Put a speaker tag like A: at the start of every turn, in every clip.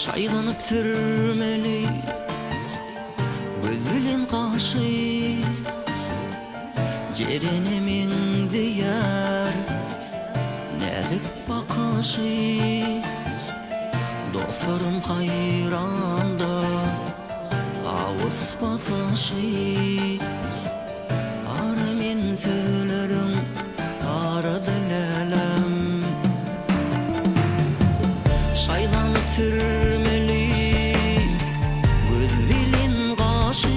A: Şaylanıp sürmeli gözülün kaşı, cerenemin diyar nazik bakışı. Dostlarım hayranda ağız basışı, aramin sözlerin aradı lelem. Şaylanıp sürmeli gözülün kaşı,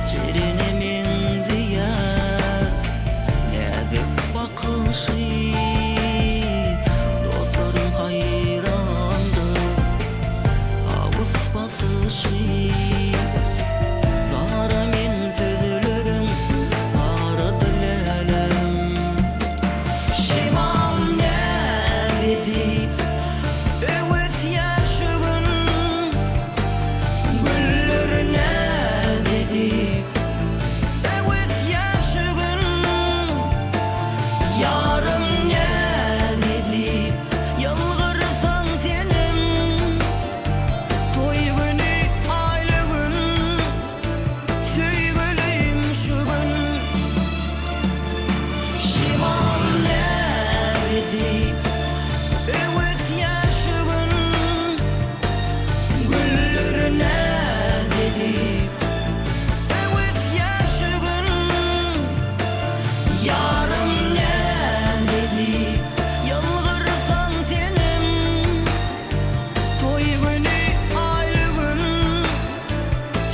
A: cerenemin diyar nazik bakışı. Dostlarım hayrandı ağız basışı, zaramin sözlerin aradı lelem. Şimal ne dedi evet yaşığın, güller ne dedi evet yaşığın. Yarım ne dedi yalvarırsan senim, toy günü aylı gün sevgilim şu gün. Şimal ne dedi evet yaşığın, güller ne dedi evet yaşığın. Yarım ne dedi yalvarırsan senim, toy günü aylı gün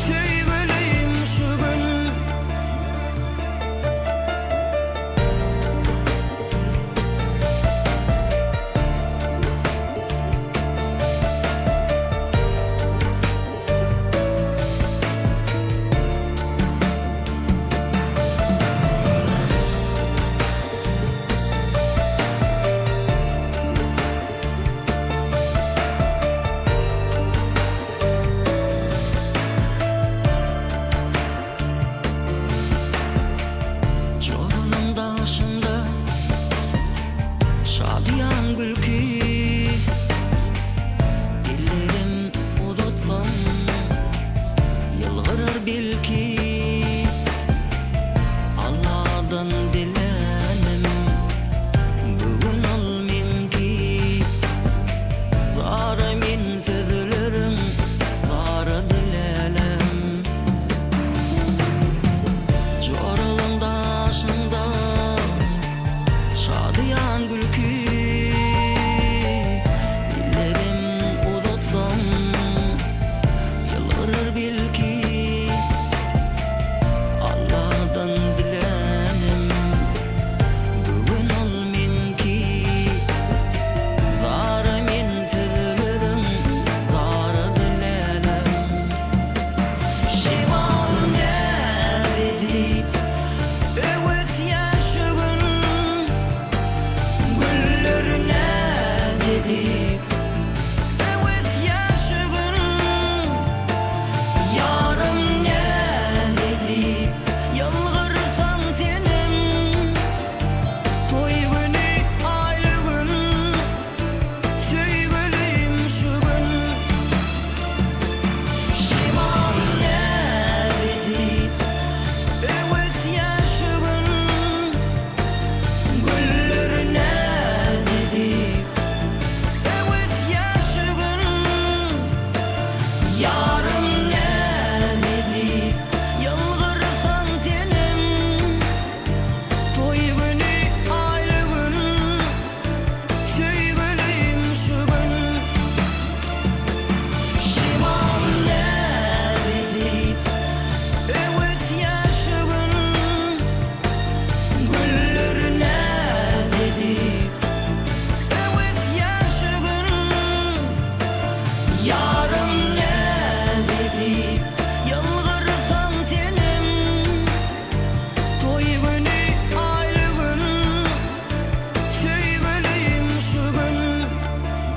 A: sevgilim şu gün. Çoralın daşında şadiyan gülkü, dillerim uzatsam yılgırır belki. Allah'dan dilenim bugün ol minki, zaramin sözlerin aradı lelem. Çoralın daşında şadiyan gülkü, dillerim uzatsam yılgırır belki. Allah'tan dilenim bugün ol minki, zaramin sözlerin aradı lelem. Şimal ne dedi evet yaşığın, güller ne dedi